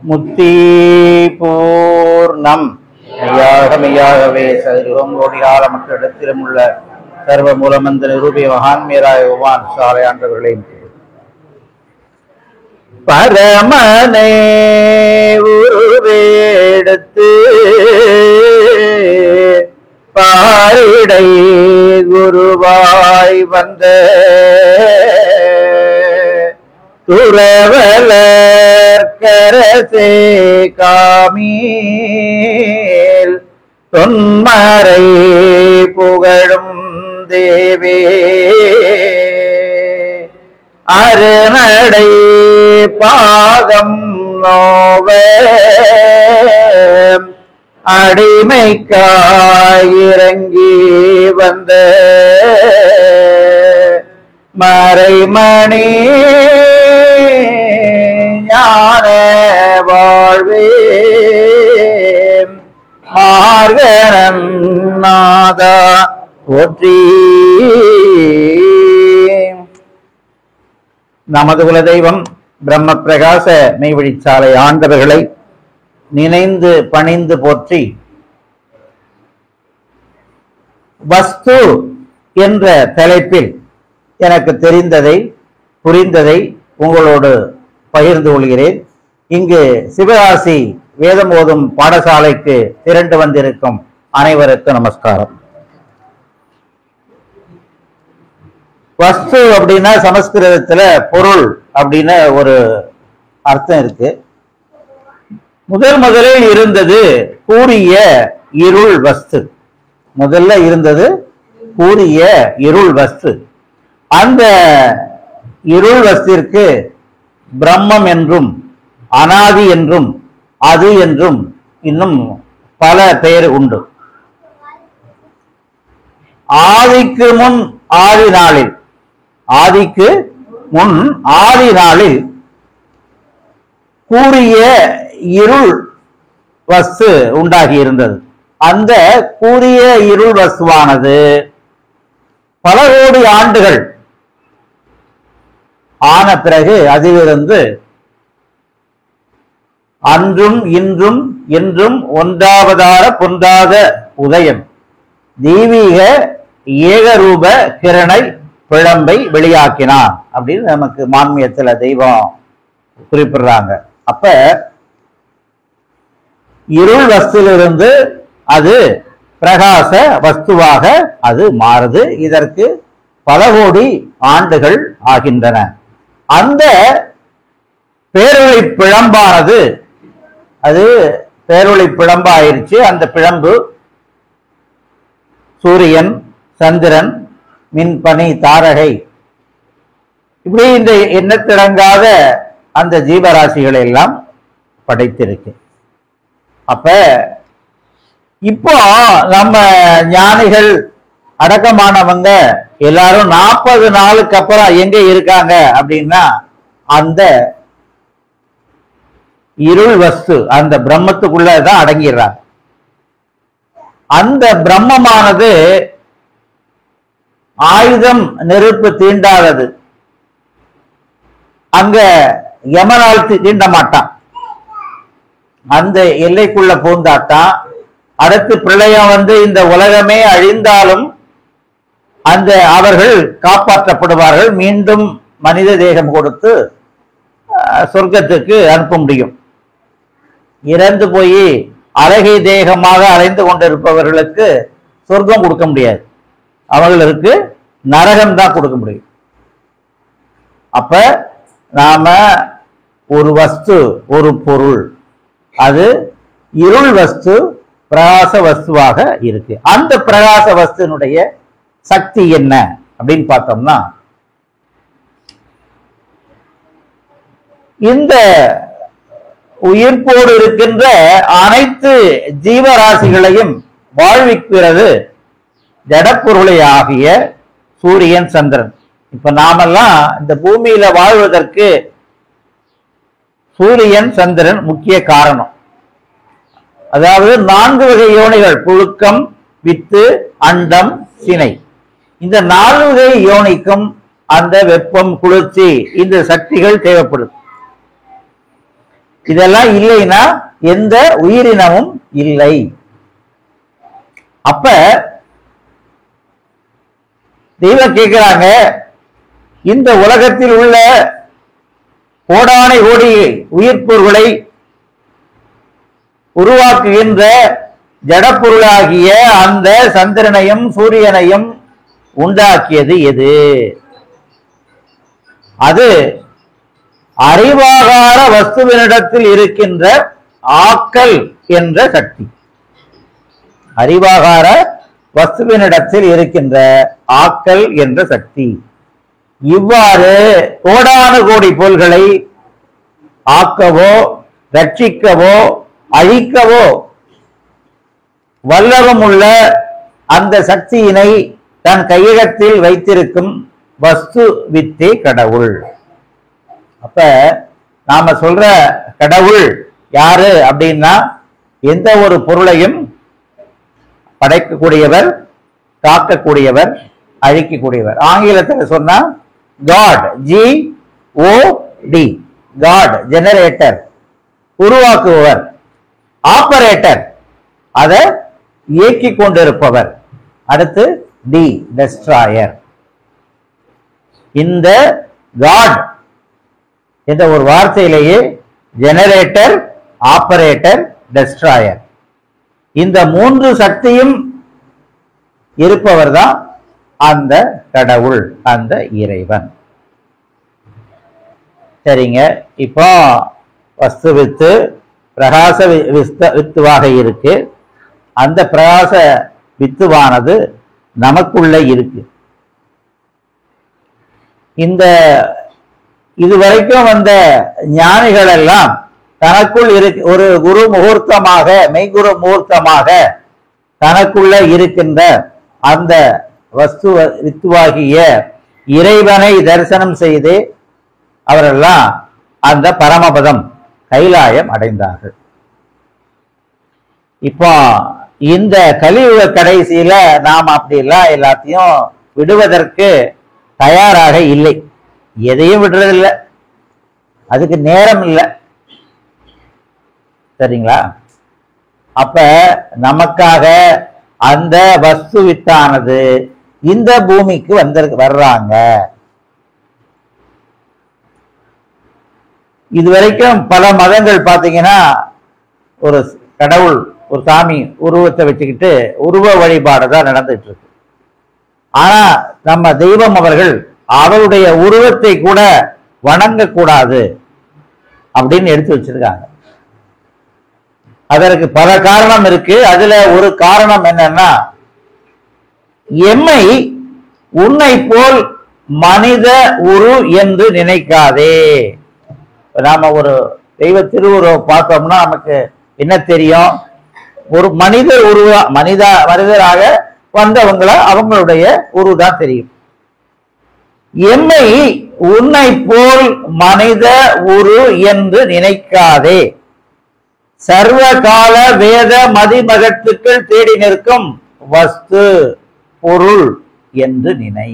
முத்தி பூர்ணம் மெய்யாகவே சதுரம் கோடிகால மக்களிடத்திலும் உள்ள சர்வ மூலமந்த நிரூபிய மகான்மேராய உமான் சாலையாண்டவர்களையும் பரமனே உருவேடத்து பாரிடை குருவாய் வந்த துறவலர் கரசே காமீல் தொன்மறை புகழும் தேவே அருநடை பாகம் நோவ அடிமைக்காயிறங்கி வந்த மறைமணி ஞான வாழ்வே மார்கணன் நாதா போற்றி. நமது குலதெய்வம் பிரம்ம பிரகாச மெய்வழிச்சாலை ஆண்டவர்களை நினைந்து பணிந்து போற்றி வஸ்து என்ற தலைப்பில் எனக்கு தெரிந்ததை புரிந்ததை உங்களோடு பகிர்ந்து கொள்கிறேன். இங்கு சிவகாசி வேதம் ஓதும் பாடசாலைக்கு திரண்டு வந்திருக்கும் அனைவருக்கும் நமஸ்காரம். வஸ்து அப்படின்னா சமஸ்கிருதத்துல பொருள் அப்படின்னு ஒரு அர்த்தம் இருக்கு. முதலில் இருந்தது கூறிய இருள் வஸ்து. முதல்ல இருந்தது கூறிய இருள் வஸ்து. அந்த இருள் வஸ்திற்கு பிரம்மம் என்றும் அனாதி என்றும் அது என்றும் இன்னும் பல பெயர் உண்டு. ஆதிக்கு முன் ஆதி நாளில் கூறிய இருள் வஸ்து உண்டாகி இருந்தது. அந்த கூறிய இருள் வஸ்துவானது பல கோடி ஆண்டுகள் ஆன பிறகு அதிலிருந்து அன்றும் இன்றும் என்றும் ஒன்றாவதார பொன்றாத உதயம் தெய்வீக ஏகரூப கிரணை பிழம்பை வெளியாக்கினான் அப்படின்னு நமக்கு மான்மியத்துல தெய்வம் குறிப்பிடுறாங்க. அப்ப இருள் வஸ்துவிலிருந்து அது பிரகாச வஸ்துவாக அது மாறுது. இதற்கு பல கோடி ஆண்டுகள் ஆகின்றன. அந்த பேரொளி பிழம்பானது அது பேரொளி பிழம்பாயிருச்சு. அந்த பிழம்பு சூரியன், சந்திரன், மின்பனி, தாரகை, இப்படி இந்த எண்ணத்திடங்காத அந்த ஜீவராசிகளை எல்லாம் படைத்திருக்கு. அப்ப இப்போ நம்ம ஞானிகள் அடக்கமானவங்க எல்லாரும் 40 நாளுக்கு அப்புறம் எங்க இருக்காங்க அப்படின்னா அந்த இருள் வஸ்து அந்த பிரம்மத்துக்குள்ளதான் அடங்கிடுறாங்க. அந்த பிரம்மமானது ஆயுதம் நெருப்பு தீண்டாதது. அங்க யமனால் தீண்ட மாட்டான். அந்த எல்லைக்குள்ள பூந்தாட்டான். அடுத்து பிரளயம் வந்து இந்த உலகமே அழிந்தாலும் அந்த அவர்கள் காப்பாற்றப்படுவார்கள். மீண்டும் மனித தேகம் கொடுத்து சொர்க்கத்துக்கு அனுப்ப முடியும். இறந்து போய் அழகை தேகமாக அலைந்து கொண்டிருப்பவர்களுக்கு சொர்க்கம் கொடுக்க முடியாது. அவர்களுக்கு நரகம் தான் கொடுக்க முடியும். அப்ப நாம ஒரு வஸ்து, ஒரு பொருள், அது இருள் வஸ்து பிரகாச வஸ்துவாக இருக்கு. அந்த பிரகாச வஸ்துனுடைய சக்தி என்ன அப்படின்னு பார்த்தோம்னா இந்த உயிர்ப்போடு இருக்கின்ற அனைத்து ஜீவராசிகளையும் வாழ்விக்கிறது ஜடப்பொருளை ஆகிய சூரியன், சந்திரன். இப்ப நாமெல்லாம் இந்த பூமியில வாழ்வதற்கு சூரியன், சந்திரன் முக்கிய காரணம். அதாவது 4 வகை யோனிகள், புழுக்கம், வித்து, அண்டம், சினை. இந்த 4 வகை யோனிக்கும் அந்த வெப்பம், குளிர்ச்சி, இந்த சக்திகள் தேவைப்படுது. இதெல்லாம் இல்லைன்னா எந்த உயிரினமும் இல்லை. அப்ப தெய்வம் கேட்கிறாங்க, இந்த உலகத்தில் உள்ள கோடானை கோடி உயிர்ப்பொருள்களை உருவாக்குகின்ற ஜடப்பொருளாகிய அந்த சந்திரனையும் சூரியனையும் உண்டாக்கியது எது? அது அறிவாகார வஸ்துவினிடத்தில் இருக்கின்ற ஆக்கல் என்ற சக்தி. அறிவாகார வஸ்துவினிடத்தில் இருக்கின்ற ஆக்கல் என்ற சக்தி. இவ்வாறு கோடானு கோடி பொருள்களை ஆக்கவோ ரட்சிக்கவோ அழிக்கவோ வல்லவம் உள்ள அந்த சக்தியினை தன் கையகத்தில் வைத்திருக்கும் வஸ்து வித்தே கடவுள். அப்ப நாம சொல்ற கடவுள் யாரு அப்படின்னா, எந்த ஒரு பொருளையும் படைக்கக்கூடியவர், காக்கக்கூடியவர், அழிக்கக்கூடியவர். ஆங்கிலத்தில் சொன்னா காட், GOD, காட் ஜெனரேட்டர், உருவாக்குபவர். ஆபரேட்டர், அதை இயக்கி கொண்டிருப்பவர். அடுத்து டி, டெஸ்ட்ராயர். இந்த காட் என்ற ஒரு வார்த்தையிலேயே ஜெனரேட்டர், ஆபரேட்டர், டெஸ்ட்ராயர், இந்த மூன்று சக்தியும் இருப்பவர் தான் அந்த கடவுள், அந்த இறைவன். சரிங்க, இப்போ வஸ்து வித்து பிரகாச வித்துவாக இருக்கு. அந்த பிரகாச வித்துவானது நமக்குள்ள இருக்கு. இந்த இதுவரைக்கும் வந்த ஞானிகள் எல்லாம் தனக்குள் ஒரு குரு முகூர்த்தமாக, மெய்குரு முகூர்த்தமாக தனக்குள்ள இருக்கின்ற அந்த வஸ்து வித்துவாகிய இறைவனை தரிசனம் செய்து அவரெல்லாம் அந்த பரமபதம் கைலாயம் அடைந்தார்கள். இப்போ இந்த கலியுக கடைசியில நாம் அப்படிலாம் எல்லாத்தையும் விடுவதற்கு தயாராக இல்லை. எதையும் விடுறதில்லை, அதுக்கு நேரம் இல்லை. சரிங்களா? அப்ப நமக்காக அந்த வஸ்து வித்தானது இந்த பூமிக்கு வர்றாங்க. இதுவரைக்கும் பல மதங்கள் பார்த்தீங்கன்னா ஒரு கடவுள், ஒரு சாமி உருவத்தை வச்சுக்கிட்டு உருவ வழிபாடு தான் நடந்துட்டு இருக்கு. ஆனா நம்ம தெய்வம் அவர்கள் அவருடைய உருவத்தை கூட வணங்கக்கூடாது அப்படின்னு எடுத்து வச்சிருக்காங்க. அதற்கு பல காரணம் இருக்கு. அதுல ஒரு காரணம் என்னன்னா, எம்மை உன்னை போல் மனித உரு என்று நினைக்காதே. நாம ஒரு தெய்வ திருவுருவம் பார்த்தோம்னா நமக்கு என்ன தெரியும்? ஒரு மனிதர் மனிதராக வந்தவங்கள அவங்களுடைய உருதான் தெரியும். எம்மை உன்னை போல் மனித உரு என்று நினைக்காதே. சர்வ கால வேத மதிமகத்துக்கள் தேடி நிற்கும் வஸ்து பொருள் என்று நினை.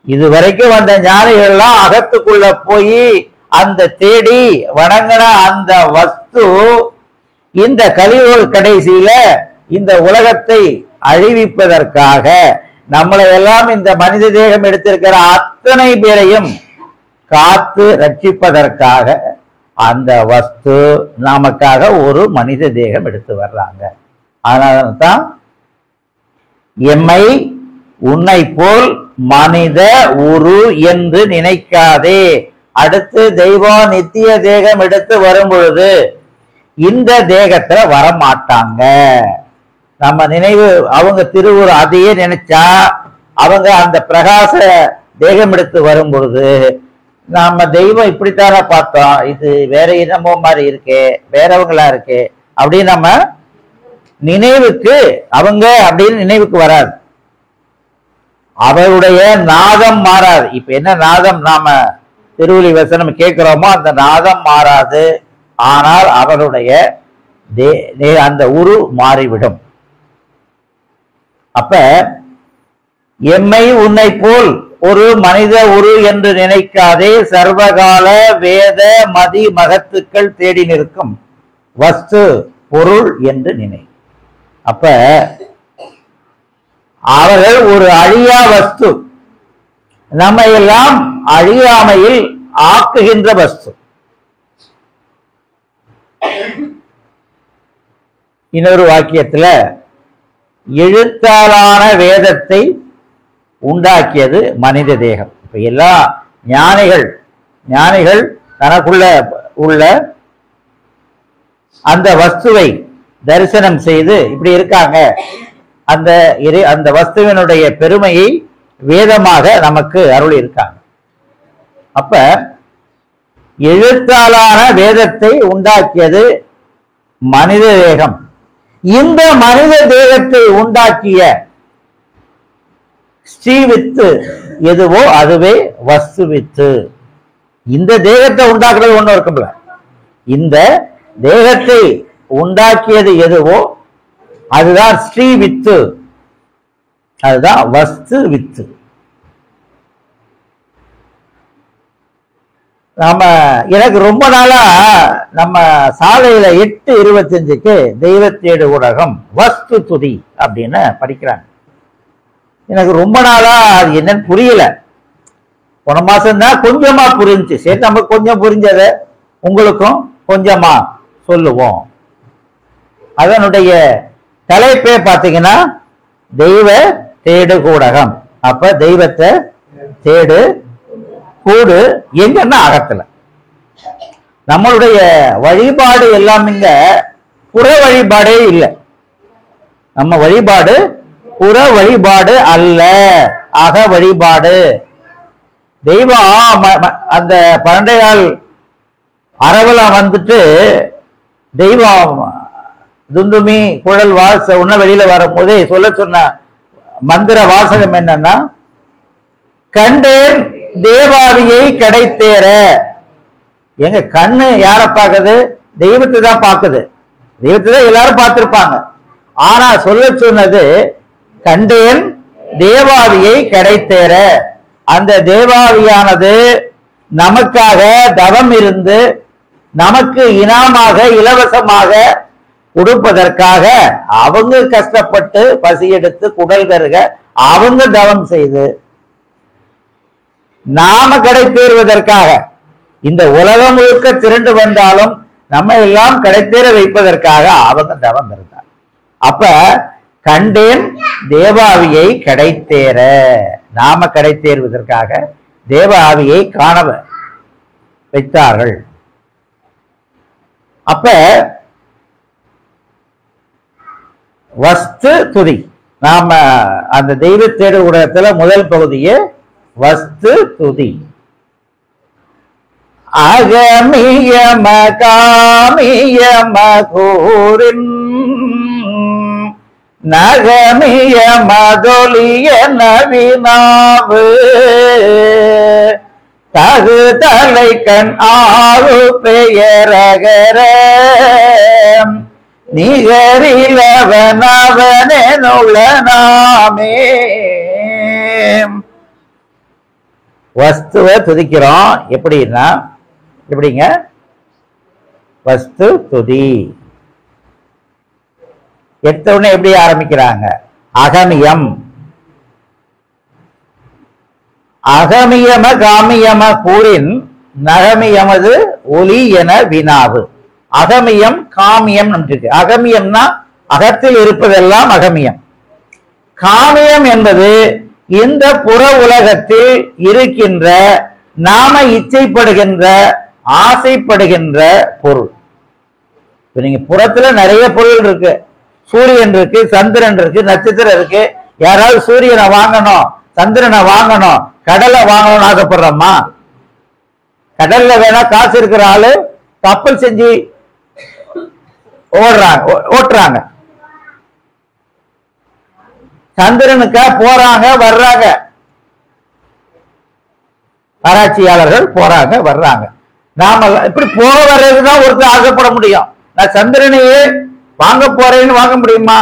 இதுவரைக்கும் வந்த ஞானிகள்லாம் அகத்துக்குள்ள போய் அந்த தேடி வணங்கின அந்த வஸ்து இந்த கலியுக கடைசியில இந்த உலகத்தை அழிவிப்பதற்காக, நம்மளை எல்லாம் இந்த மனித தேகம் எடுத்திருக்கிற அத்தனை பேரையும் காத்து ரட்சிப்பதற்காக அந்த வஸ்து நமக்காக ஒரு மனித தேகம் எடுத்து வர்றாங்க. அதனால்தான் எம்மை உன்னை போல் மனித உரு என்று நினைக்காதே. அடுத்து தெய்வம் நித்திய தேகம் எடுத்து வரும் பொழுது இந்த தேகத்துல வரமாட்டாங்க. நம்ம நினைவு அவங்க திருவுரு அதையே நினைச்சா அவங்க அந்த பிரகாச தேகம் எடுத்து வரும் பொழுது நம்ம தெய்வம் இப்படித்தான பார்த்தோம், இது வேற இனமோ மாதிரி இருக்கே, வேறவங்களா இருக்கே அப்படின்னு நம்ம நினைவுக்கு அவங்க அப்படின்னு நினைவுக்கு வராது. அவருடைய நாதம் மாறாது. இப்ப என்ன நாதம் நாம திருவொலி வசனம் கேட்கிறோமோ அந்த நாதம் மாறாது. ஆனால் அவருடைய அந்த உரு மாறிவிடும். அப்ப எம்மை உன்னை போல் ஒரு மனித உரு என்று நினைக்காதே, சர்வகால வேத மதி மகத்துக்கள் தேடி நிற்கும் வஸ்து பொருள் என்று நினை. அப்ப அவர்கள் ஒரு அழியா வஸ்து, நம்ம எல்லாம் அழியாமையில் ஆக்குகின்ற வஸ்து. இன்னொரு வாக்கியத்துல எழுத்தாலான வேதத்தை உண்டாக்கியது மனித தேகம். இப்ப எல்லா ஞானிகள் தனக்குள்ள உள்ள அந்த வஸ்துவை தரிசனம் செய்து இப்படி இருக்காங்க, அந்த வஸ்துவினுடைய பெருமையை வேதமாக நமக்கு அருள் இருக்காங்க. அப்ப எழுத்தாலான வேதத்தை உண்டாக்கியது மனித தேகம். இந்த மனித தேகத்தை உண்டாக்கிய ஸ்ரீவித்து எதுவோ அதுவே வஸ்து வித்து. இந்த தேகத்தை உண்டாக்குறது ஒண்ணு இருக்கும்ல, இந்த தேகத்தை உண்டாக்கியது எதுவோ அதுதான் ஸ்ரீவித்து, அதுதான் வஸ்து வித்து. எனக்கு ரொம்ப நாளா நம்ம சாலையில 8:25க்கு தெய்வத்தேடு ஊடகம் வஸ்து துதி அப்படின்னு படிக்கிறாங்க. எனக்கு ரொம்ப நாளா அது என்னன்னு புரியல. போன மாசம் தான் கொஞ்சமா புரிஞ்சு, சரி நம்ம கொஞ்சம் புரிஞ்சத உங்களுக்கும் கொஞ்சமா சொல்லுவோம். அதனுடைய தலைப்பே பார்த்தீங்கன்னா தெய்வ தேடு ஊடகம். அப்ப தெய்வத்தை தேடு, கூடு எங்கன்னா அகத்துல. நம்மளுடைய வழிபாடு எல்லாம் இங்க புற வழிபாடே இல்லை. நம்ம வழிபாடு புற வழிபாடு அல்ல, அக வழிபாடு. தெய்வம் அந்த பண்டையால் அரவலா வந்துட்டு தெய்வம் துந்துமி குழல் வாச உன்ன வெளியில வரும்போதே சொல்ல சொன்ன மந்திர வாசகம் என்னன்னா, கண்டேன் தேவாதியை கிடைத்தேற. எங்க கண்ணு யார பாக்குது? தெய்வத்தை தான் பாக்குது. தெய்வத்தை தான் எல்லாரும் பார்த்திருப்பாங்க. ஆனா சொல்ல சொன்னது கண்டேன் தேவாதியை கிடைத்தேற. அந்த தேவாதியானது நமக்காக தவம் இருந்து நமக்கு இனாமாக இலவசமாக கொடுப்பதற்காக அவங்க கஷ்டப்பட்டு பசி எடுத்து குடல் கருக அவங்க தவம் செய்து நாம கிடைத்தேறுவதற்காக இந்த உலகம் முழுக்க திரண்டு வந்தாலும் நம்ம எல்லாம் கிடைத்தேற வைப்பதற்காக அவங்க தவம் இருந்தார். அப்ப கண்டேன் தேவாவியை கிடைத்தேற, நாம கிடைத்தேறுவதற்காக தேவாவியை காண வைத்தார்கள். அப்ப வஸ்து துதி, நாம அந்த தெய்வ தேடு ஊடகத்துல முதல் பகுதியே வஸ்து துதி. அகமியம காமியம கூறின் நகமிய மதொலிய நவினாவு தகு தலை கண் ஆறு பெயரகர நிகரிலவனவனுள்ள நாமே. வஸ்துவை துதிக்கிறோம். எப்படின்னா எப்படிங்க? வஸ்து துதி எடுத்த உடனே எப்படி ஆரம்பிக்கிறாங்க? அகமியம். அகமியம காமியம கூறின் நகமியமது ஒலி என வினாவு. அகமியம் காமியம் இருக்கு. அகமியம்னா அகத்தில் இருப்பதெல்லாம் அகமியம். காமியம் என்பது இந்த புற உலகத்தில் இருக்கின்ற நாம இச்சைப்படுகின்ற ஆசைப்படுகின்ற பொருள். இப்ப நீங்க புறத்துல நிறைய பொருள் இருக்கு. சூரியன் இருக்கு, சந்திரன் இருக்கு, நட்சத்திரம் இருக்கு. யாராவது சூரியனை வாங்கணும், சந்திரனை வாங்கணும், கடலை வாங்கணும்னு ஆசைப்படுறோமா? கடல்ல வேணா காசு இருக்கிற ஆளு கப்பல் செஞ்சு ஓட்டுறாங்க. சந்திரனுக்கா போறாங்க வர்றாங்க, ஆராய்ச்சியாளர்கள் போறாங்க வர்றாங்க. நாம இப்படி போக வர்றதுதான் ஒருத்தர் ஆசைப்பட முடியும். நான் சந்திரனையே வாங்க போறேன்னு வாங்க முடியுமா?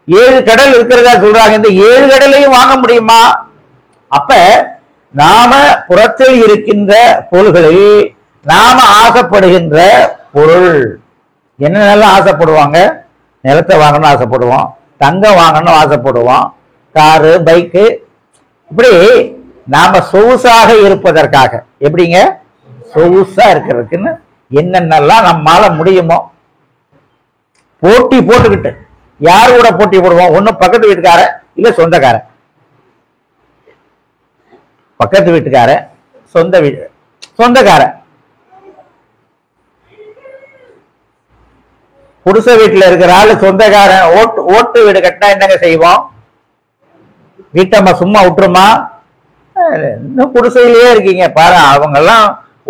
7 கடல் இருக்கிறதா சொல்றாங்க. இந்த 7 கடலையும் வாங்க முடியுமா? அப்ப நாம புறத்தில் இருக்கின்ற பொருள்களில் நாம ஆசைப்படுகின்ற பொருள் என்னென்னலாம் ஆசைப்படுவாங்க? நிலத்தை வாங்கணும்னு ஆசைப்படுவோம், தங்கம் வாங்கணும்னு ஆசைப்படுவோம், காரு, பைக்கு, இப்படி நாம சொகுசாக இருப்பதற்காக, எப்படிங்க சொகுசா இருக்கிறதுக்குன்னு என்னென்னலாம் நம்மால முடியுமோ போட்டி போட்டுக்கிட்டு, யாரு கூட போட்டி போடுவோம்? ஒண்ணு பக்கத்து வீட்டுக்கார, இல்ல சொந்தக்கார. பக்கத்து வீட்டுக்கார, சொந்தக்கார. குடிச வீட்டுல இருக்கிற ஆளு சொந்தக்காரன் ஓட்டு வீடு கட்டினா என்னங்க செய்வோம்? வீட்டம்மா சும்மா விட்டுருமா? இன்னும் குடிசையிலேயே இருக்கீங்க பாரு, அவங்க எல்லாம்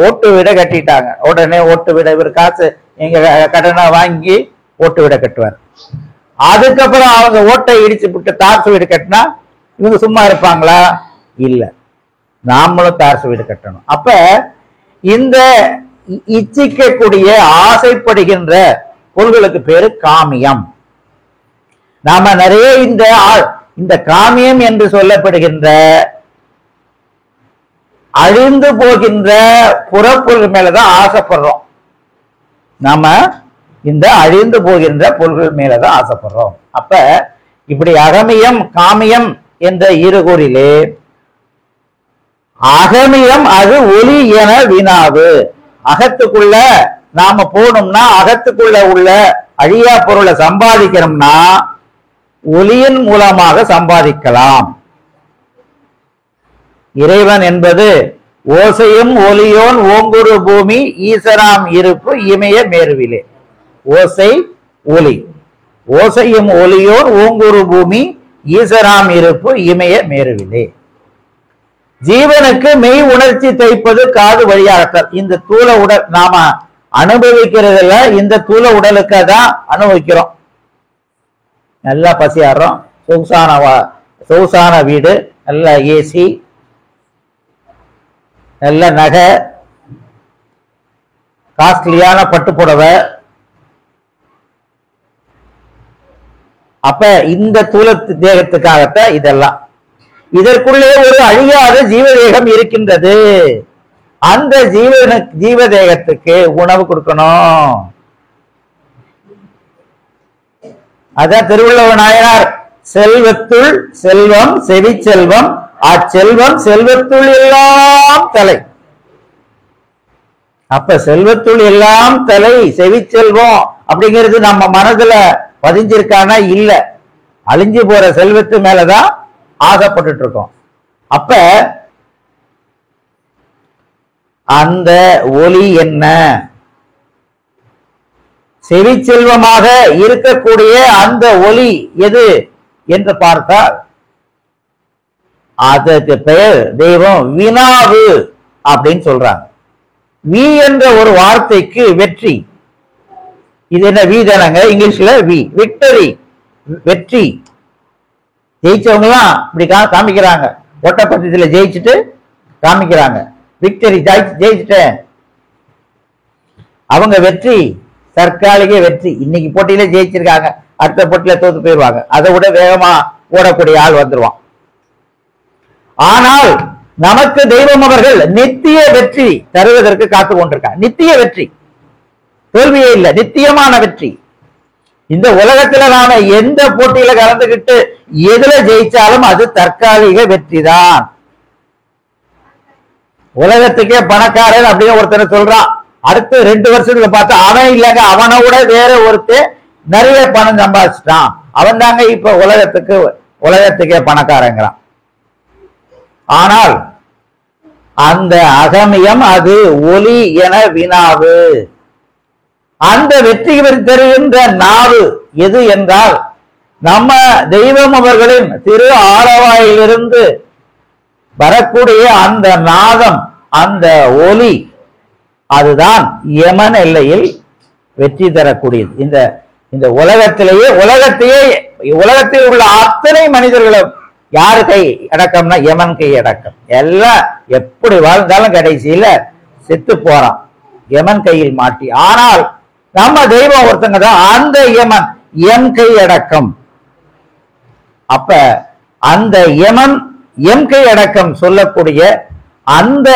ஓட்டு வீட கட்டிட்டாங்க. உடனே ஓட்டு வீட, இவர் காசு எங்க கடனை வாங்கி ஓட்டு வீட கட்டுவார். அதுக்கப்புறம் அவங்க ஓட்டை இடிச்சு விட்டு தார்சு வீடு கட்டினா இவங்க சும்மா இருப்பாங்களா? இல்ல, நாமளும் தார்சு வீடு கட்டணும். அப்ப இந்த இச்சிக்கக்கூடிய ஆசைப்படுகின்ற பொருள்களுக்கு பேரு காமியம். நாம நிறைய இந்த காமியம் என்று சொல்லப்படுகின்ற அழிந்து போகின்ற புறப்பொருள் மேலதான் ஆசைப்படுறோம். நாம இந்த அழிந்து போகின்ற பொருள்கள் மேலதான் ஆசைப்படுறோம். அப்ப இப்படி அகமியம் காமியம் என்ற இருகூறிலே அகமியம் அது ஒளி என வினாவு. அகத்துக்குள்ள நாம போனோம்னா, அகத்துக்குள்ள உள்ள அழியா பொருளை சம்பாதிக்கணும்னா ஒளியின் மூலமாக சம்பாதிக்கலாம். இறைவன் என்பது ஓசையும் ஒலியோன் ஓங்குரு பூமி ஈசராம் இருப்பு இமய மேருவிலே. ஓசை ஒலி, ஓசையும் ஒலியோன் ஓங்குரு பூமி ஈசராம் இருப்பு இமய மேருவிலே. ஜீவனுக்கு மெய் உணர்ச்சி தைப்பது காது வழியாகத்தான். இந்த தூள உடல் நாம அனுபவிக்கிறதுல இந்த தூள உடலுக்கு தான் அனுபவிக்கிறோம். நல்லா பசியாடுறோம், சொகுசான வீடு, நல்ல ஏசி, நல்ல நகை, காஸ்ட்லியான பட்டு புடவை. அப்ப இந்த தூள தேகத்துக்காகத்தான் இதெல்லாம். இதற்குள்ளே ஒரு அழியாத ஜீவதேகம் இருக்கின்றது. அந்த ஜீவதேகத்துக்கு உணவு கொடுக்கணும். அதான் திருவள்ளுவர் நாயனார் செல்வத்துள் செல்வம் செவி செல்வம் அச்செல்வம் செல்வத்துள் எல்லாம் தலை. அப்ப செல்வத்துள் எல்லாம் தலை செவி செல்வம் அப்படிங்கிறது நம்ம மனதுல பதிஞ்சிருக்கானா? இல்ல, அழிஞ்சு போற செல்வத்து மேலதான் ஆசைப்பட்டு இருக்கோம். அப்ப அந்த ஒளி என்ன? செவி செல்வமாக இருக்கக்கூடிய அந்த ஒளி எது என்று பார்த்தால் அதற்கு பெயர் தெய்வம் வினாவு அப்படின்னு சொல்றாங்க. வி என்ற ஒரு வார்த்தைக்கு வெற்றி. இது என்ன வி தானங்க? இங்கிலீஷ்ல வி, விக்டரி, வெற்றி. ஜெயிச்சவங்க எல்லாம் இப்படி காமிக்கிறாங்க, ஓட்டப்பந்தயத்துல ஜெயிச்சுட்டு காமிக்கிறாங்க, விக்டரி, ஜெயிச்சுட்டேன். அவங்க வெற்றி தற்காலிக வெற்றி. இன்னைக்கு போட்டியில ஜெயிச்சிருக்காங்க, அடுத்த போட்டியில தோத்து போயிடுவாங்க. அதை விட வேகமா ஓடக்கூடிய ஆள் வந்துருவான். ஆனால் நமக்கு தெய்வம் அவர்கள் நித்திய வெற்றி தருவதற்கு காத்து கொண்டிருக்காங்க. நித்திய வெற்றி, தோல்வியே இல்லை, நித்தியமான வெற்றி. இந்த உலகத்துல நாம எந்த போட்டியில கலந்துகிட்டு எதுல ஜெயிச்சாலும் அது தற்காலிக வெற்றி தான். உலகத்துக்கே பணக்காரன் அப்படின்னு ஒருத்தனை சொல்றான். அடுத்து 2 வருஷத்துல பார்த்தா அவன் இல்லைங்க, அவனை விட வேற ஒருத்தர் நிறைய பணம் சம்பாதிச்சிட்டான், அவன் தாங்க இப்ப உலகத்துக்கே பணக்காரங்கிறான். ஆனால் அந்த அகமியம் அது ஒளி என வினாவு. அந்த வெற்றி தருகின்ற நாவு எது என்றால் நம்ம தெய்வம் அவர்களின் திரு ஆலவாயிலிருந்து வரக்கூடிய அந்த நாதம், அந்த ஒலி, அதுதான் யமன் எல்லையில் வெற்றி தரக்கூடியது. இந்த உலகத்தில் உள்ள அத்தனை மனிதர்களும் யாரு கை அடக்கம்னா யமன் கை அடக்கம். எல்லாம் எப்படி வாழ்ந்தாலும் கடைசியில செத்து போறான் யமன் கையில் மாட்டி. ஆனால் நம்ம தெய்வம் ஒருத்தங்க தான் அந்த யமன், எம் கை அடக்கம். அப்ப அந்த யமன் எம்கை அடக்கம் சொல்லக்கூடிய அந்த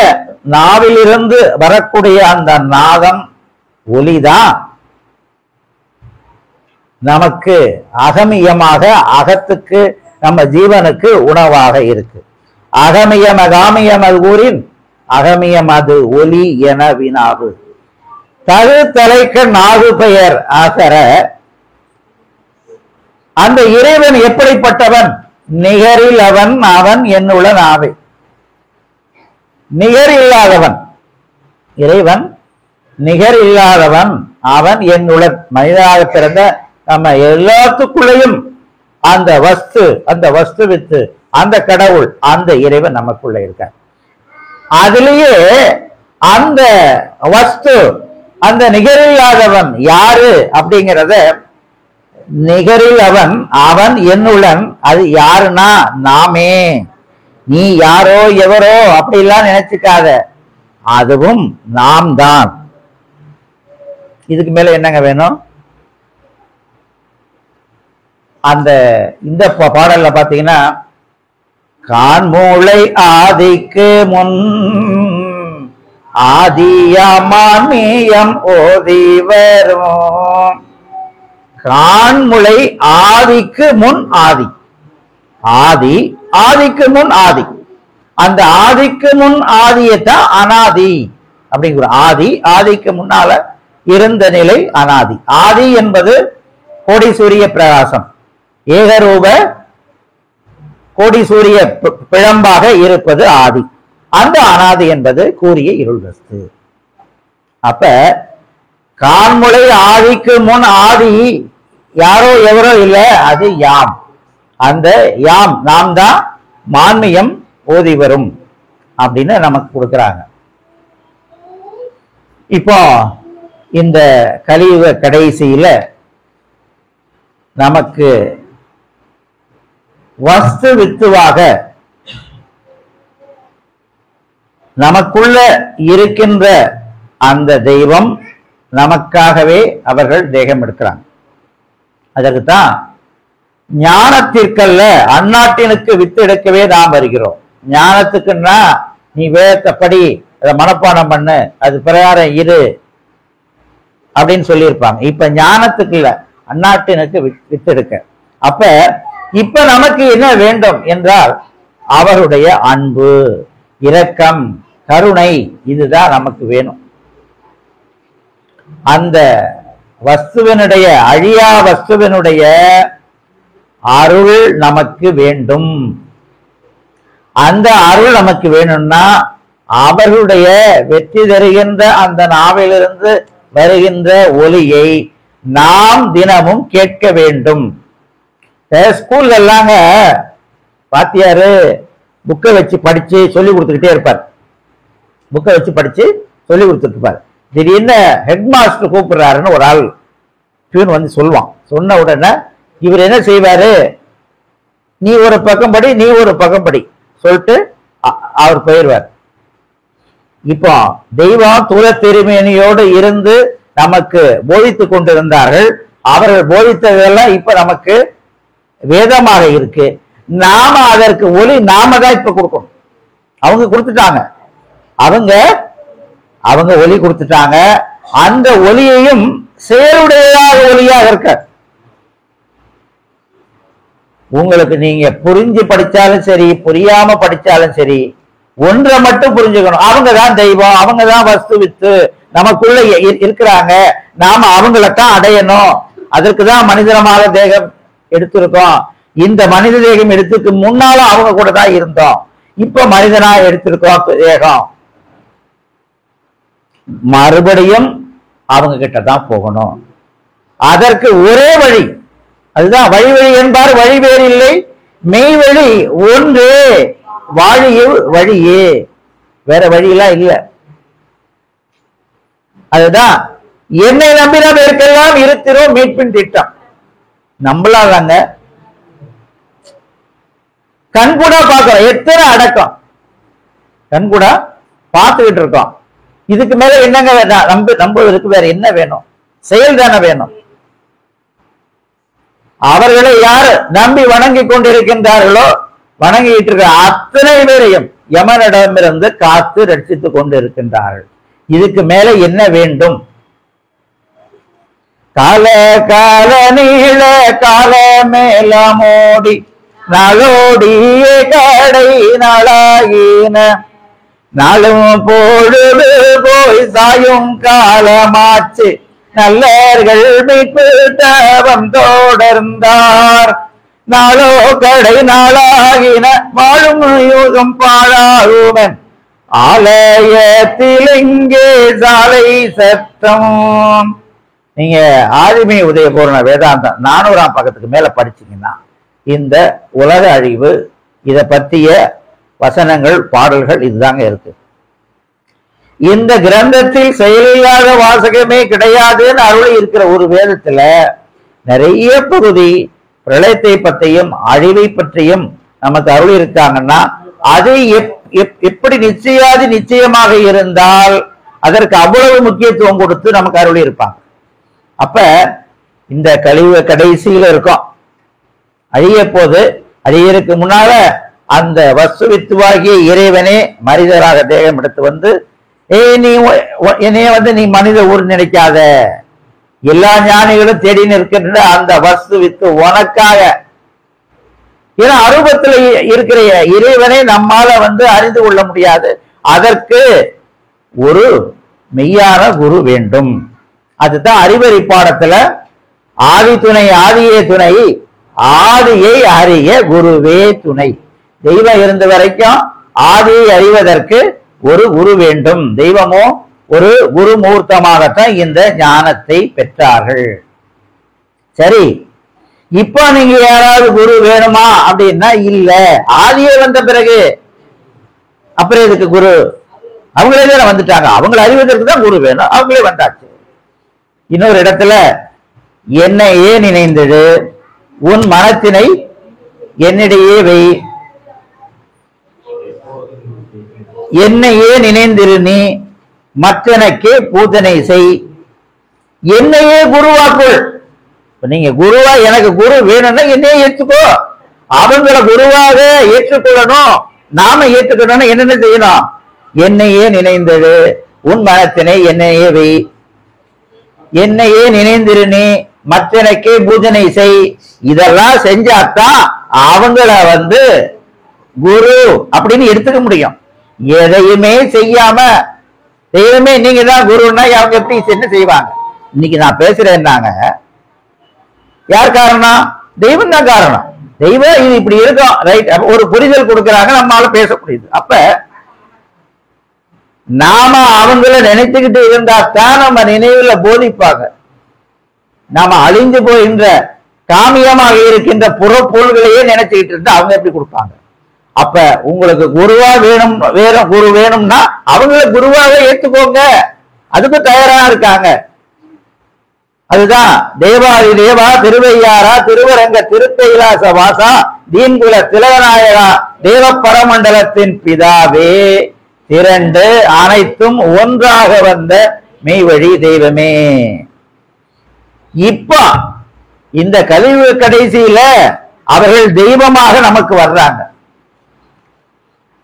நாவிலிருந்து வரக்கூடிய அந்த நாதம் ஒலிதான் நமக்கு அகமியமாக அகத்துக்கு நம்ம ஜீவனுக்கு உணவாக இருக்கு. அகமியம் அகாமியம் அது ஊரின் அகமியம் அது ஒலி என வினாவு தகு தலைக்க நாகு பெயர் ஆகர. அந்த இறைவன் எப்படிப்பட்டவன்? நிகரில் அவன் அவன் என்னுள்ள நாவை. நிகர் இல்லாதவன் இறைவன், நிகர் இல்லாதவன் அவன் என்னுள்ள. மனிதனாக பிறந்த நம்ம எல்லாத்துக்குள்ளேயும் அந்த வஸ்து வித்து அந்த கடவுள் அந்த இறைவன் நமக்குள்ள இருக்க. அதிலேயே அந்த வஸ்து அந்த நிகரில்லாதவன் யாரு அப்படிங்கிறத, நிகரில் அவன் அவன் என்னுள்ளன், அது யாருன்னா நாமே. நீ யாரோ எவரோ அப்படிலாம் நினைச்சுக்காத, அதுவும் நாம் தான். இதுக்கு மேல என்னங்க வேணும்? அந்த இந்த பாடல்ல பாத்தீங்கன்னா, கான்மூளை ஆதிக்கு முன் ஆதியமான்மியம் ஓதி வரும். கான்முளை ஆதிக்கு முன் ஆதி, ஆதி ஆதிக்கு முன் ஆதி. அந்த ஆதிக்கு முன் ஆதியத்தான் அனாதி அப்படிங்கிற. ஆதி ஆதிக்கு முன்னால இருந்த நிலை அனாதி. ஆதி என்பது கோடி சூரிய பிரகாசம், ஏகரூப கோடி சூரிய பிழம்பாக இருப்பது ஆதி. அந்த அனாதி என்பது கூறிய இருள் வஸ்து. அப்ப கான்முளை ஆதிக்கு முன் ஆதி யாரோ எவரோ இல்ல, அது யாம். அந்த யாம் நாம் தான் மான்மியம் ஓதி வரும் அப்படின்னு நமக்கு கொடுக்கிறாங்க. இப்போ இந்த கலியுக கடைசியில நமக்கு வஸ்து வித்துவாக நமக்குள்ள இருக்கின்ற அந்த தெய்வம் நமக்காகவே அவர்கள் தேகம் எடுக்கிறாங்க. அதற்குத்தான் ஞானத்திற்கல்ல அந்நாட்டினுக்கு வித்து எடுக்கவே நாம் வருகிறோம். ஞானத்துக்குன்னா நீ வேதத்தைப்படி அதை மனப்பாடம் பண்ணு, அது பிரகாரம் இரு அப்படின்னு சொல்லியிருப்பாங்க. இப்ப ஞானத்துக்கு இல்ல, அந்நாட்டினுக்கு வித்தெடுக்க. அப்ப இப்ப நமக்கு என்ன வேண்டும் என்றால் அவருடைய அன்பு, இரக்கம், கருணை, இதுதான் நமக்கு வேணும். அந்த வஸ்துவனுடைய அழியா வஸ்துவனுடைய அருள் நமக்கு வேண்டும். அந்த அருள் நமக்கு வேணும்னா அவர்களுடைய வெற்றி தருகின்ற அந்த நாவிலிருந்து வருகின்ற ஒலியை நாம் தினமும் கேட்க வேண்டும். ஸ்கூல்ல எல்லாங்க பாத்தியாரு புக்கை வச்சு படிச்சு சொல்லி கொடுத்துக்கிட்டே இருப்பார். புக்கை வச்சு படிச்சு சொல்லி கொடுத்துட்டு இருப்பார். திடீர்னு ஹெட் மாஸ்டர் கூப்பிடுறாருன்னு ஒரு ஆள் பியூன் வந்து சொல்லுவான். சொன்ன உடனே இவர் என்ன செய்வாரு, நீ ஒரு பக்கம் படி நீ ஒரு பக்கம் படி சொல்லிட்டு அவர் போயிடுவார். இப்போ தெய்வம் தூர திருமேனியோடு இருந்து நமக்கு போதித்து கொண்டிருந்தார்கள். அவர்கள் போதித்ததெல்லாம் இப்ப நமக்கு வேதமாக இருக்கு. நாம அதற்கு ஒலி நாம தான் இப்ப கொடுக்கணும். அவங்க கொடுத்துட்டாங்க, அவங்க ஒலி கொடுத்துட்டாங்க. அந்த ஒலியையும் செயலுடையதாக ஒலியாக இருக்க உங்களுக்கு நீங்க புரிஞ்சு படிச்சாலும் சரி புரியாம படிச்சாலும் சரி ஒன்றை மட்டும் புரிஞ்சுக்கணும், அவங்கதான் தெய்வம், அவங்கதான் வஸ்து வித்து நமக்குள்ள இருக்கிறாங்க. நாம அவங்களைத்தான் அடையணும். அதற்குதான் மனிதனமாக தேகம் எடுத்திருக்கோம். இந்த மனித தேகம் எடுத்துக்கு முன்னாலும் அவங்க கூட தான் இருந்தோம். இப்ப மனிதனா எடுத்திருக்கோம் தேகம். மறுபடியும் அவங்க கிட்ட தான் போகணும். அதற்கு ஒரே வழி, அதுதான் வழி வழி என்பார், வழி வேறு இல்லை, மெய் வழி ஒன்று, வாழியில் வழியே, வேற வழியெல்லாம் இல்லை. அதுதான் என்னை நம்பின பேருக்கெல்லாம் இருக்கிறோம் மீட்பின் திட்டம். நம்மளாதாங்க கண்கூடா பார்க்கிறோம். எத்தனை அடக்கம் கண்கூடா பார்த்துக்கிட்டு இருக்கோம். இதுக்கு மேல என்னங்க நம்புவதற்கு வேற என்ன வேணும்? செயல் தானே வேணும். அவர்களை யார் நம்பி வணங்கி கொண்டிருக்கின்றார்களோ வணங்கிட்டு இருக்கிற அத்தனை பேரையும் யமனிடமிருந்து காத்து ரட்சித்துக் கொண்டு இருக்கின்றார்கள். இதுக்கு மேல என்ன வேண்டும்? கால கால நீள கால மேல மோடி நாளோடிய கடை நாளாகின நாளும் பொழுது போய் சாயும் காலமாச்சு நல்லர்கள் மீட்பும் தொடர்ந்தார் நாளோ கடை நாளாகின வாழும் யூகம் பாழாகுவன் ஆலயத்தில் இங்கே சாலை சத்தம். நீங்க ஆதிமை உதயபூர்ண வேதாந்தம் 400ஆம் பக்கத்துக்கு மேல படிச்சீங்கன்னா இந்த உலக அழிவு இதை பற்றிய வசனங்கள் பாடல்கள் இதுதாங்க இருக்கு. இந்த கிரந்தத்தில் செயலில்லாத வாசகமே கிடையாதுன்னு அருளி இருக்கிற ஒரு வேதத்துல நிறைய பகுதி பிரளயத்தை பற்றியும் அழிவை பற்றியும் நமக்கு அருளி இருக்காங்கன்னா அது எப்படி நிச்சயமாக இருந்தால் அதற்கு அவ்வளவு முக்கியத்துவம் கொடுத்து நமக்கு அருளி இருப்பாங்க. அப்ப இந்த கழிவு கடைசியில இருக்கும், அழிய போது அழியருக்கு முன்னால அந்த வஸ்துவித்துவாகிய இறைவனே மனிதராக தேகம் எடுத்து வந்து நீ என்னைய நீ மனித ஊர் நினைக்காத, எல்லா ஞானிகளும் தேடின்னு இருக்கின்ற அந்த வஸ்துவித்து உனக்காக. ஏன்னா அரூபத்துல இருக்கிற இறைவனை நம்மால அறிந்து கொள்ள முடியாது. அதற்கு ஒரு மெய்யான குரு வேண்டும். அதுதான் அறிவறி பாடத்துல ஆதி துணை ஆதியே துணை ஆதியை அறிய குருவே துணை. தெய்வம் இருந்த வரைக்கும் ஆதியை அறிவதற்கு ஒரு குரு வேண்டும். தெய்வமோ ஒரு குரு முகூர்த்தமாகத்தான் இந்த ஞானத்தை பெற்றார்கள். சரி, இப்ப நீங்க யாராவது குரு வேணுமா அப்படின்னா இல்ல, ஆதியே வந்த பிறகு அப்புறம் இதுக்கு குரு அவங்களே தானே வந்துட்டாங்க, அவங்களை அறிவதற்கு தான் குரு வேணும், அவங்களே வந்தாச்சு. இன்னொரு இடத்துல என்னையே நினைந்தது உன் மனத்தினை என்னிடையே வை, என்னையே நினைந்திரு நீ மற்றனக்கே பூஜனை செய், என்னையே குருவாக்குள். நீங்க குருவா எனக்கு குரு வேணும்னா என்னையே ஏற்றுக்கோ. அவங்கள குருவாக ஏற்றுக்கொள்ளணும், நாம ஏற்றுக்கணும். என்னென்ன செய்யணும்? என்னையே நினைந்தது உன் மனத்தினை என்னையே வை, என்னையே நினைந்திரு நீ மற்றனக்கே பூஜனை செய். இதெல்லாம் செஞ்சாத்தான் அவங்கள குரு அப்படின்னு எடுத்துக்க முடியும். எதையுமே செய்யாம தெய்வமே நீங்க தான் குருன்னா அவங்க எப்படி என்ன செய்வாங்க? இன்னைக்கு நான் பேசுறேன்னாங்க, யார் காரணம்? தெய்வம் தான் காரணம். தெய்வம் இது இப்படி இருக்கும், ரைட், ஒரு புரிதல் கொடுக்கறாங்க, நம்மளால பேச முடியுது. அப்ப நாம அவங்கள நினைச்சுக்கிட்டு இருந்தா தான் நம்ம நினைவுல போதிப்பாங்க. நாம அழிஞ்சு போகின்ற காமியமாக இருக்கின்ற புறப்பொருள்களையே நினைச்சுக்கிட்டு இருந்தா அவங்க எப்படி கொடுப்பாங்க? அப்ப உங்களுக்கு குருவா வேணும், வேற குரு வேணும்னா அவங்கள குருவாக ஏற்றுக்கோங்க, அதுக்கு தயாரா இருக்காங்க. அதுதான் தேவாதி தேவா திருவையாரா திருவரங்க திருக்கைலாச வாசா தீன்குல திலகநாயகா தேவ பரமண்டலத்தின் பிதாவே திரண்டு அனைத்தும் ஒன்றாக வந்த மெய்வழி தெய்வமே. இப்ப இந்த கலியுக கடைசியில அவர்கள் தெய்வமாக நமக்கு வர்றாங்க.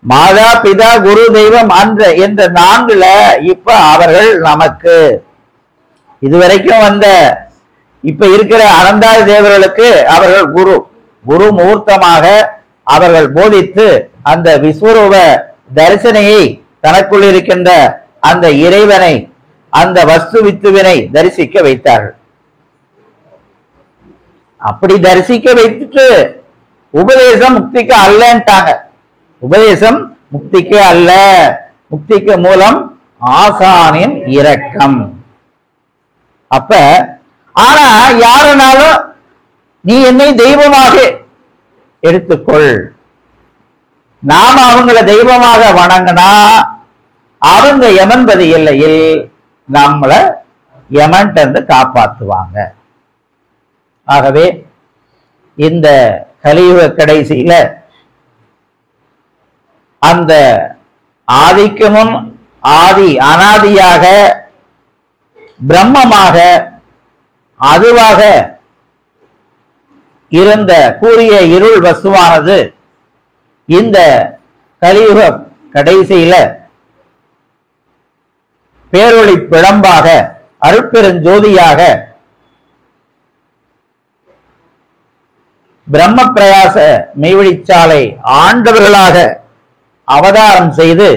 மாதா பிதா குரு தெய்வம் அந்த என்ற 4ல இப்ப அவர்கள் நமக்கு இதுவரைக்கும் இப்ப இருக்கிற அனந்தாய தேவர்களுக்கு அவர்கள் குரு குரு முகூர்த்தமாக அவர்கள் போதித்து அந்த விஸ்வரூப தரிசனையை தனக்குள் இருக்கின்ற அந்த இறைவனை அந்த வஸ்து வித்துவினை தரிசிக்க வைத்தார்கள். அப்படி தரிசிக்க வைத்துட்டு உபதேசம் முக்திக்கு அல்லன்ட்டாங்க. உபதேசம் முக்திக்கு அல்ல, முக்திக்கு மூலம் ஆசானின் இரக்கம். அப்ப ஆனா யாருனாலும் நீ என்னை தெய்வமாக எடுத்துக்கொள், நாம அவங்கள தெய்வமாக வணங்கினா அவங்க யமன்பதி எல்லையில் நம்மள யமன்ட்டு காப்பாத்துவாங்க. ஆகவே இந்த கலியுக கடைசியில அந்த ஆதிக்கு முன் ஆதி அனாதியாக பிரம்மமாக அதுவாக இருந்த கூறிய இருள் வஸ்துவானது இந்த கலியுக கடைசியில பேரொளி பிழம்பாக அருட்பெருஞ்சோதியாக பிரம்ம பிரயாச மெய்வழிச்சாலை ஆண்டவர்களாக அவதாரம் செய்து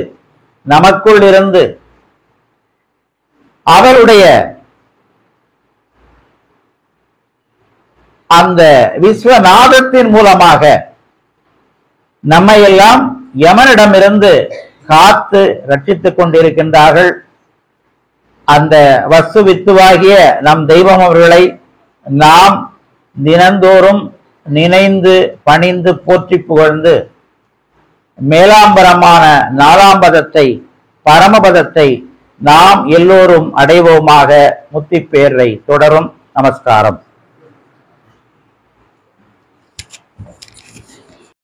நமக்குள் இருந்து அவருடைய அந்த விஸ்வநாதத்தின் மூலமாக நம்மையெல்லாம் யமனிடமிருந்து காத்து ரட்சித்துக் கொண்டிருக்கின்றார்கள். அந்த வஸ்து வித்துவாகிய நம் தெய்வம் அவர்களை நாம் தினந்தோறும் நினைந்து பணிந்து போற்றி புகழ்ந்து மேலாம்பரமான நாலாம்பதத்தை பரமபதத்தை நாம் எல்லோரும் அடைவோமாக. முத்திப்பேரை தொடரும். நமஸ்காரம்.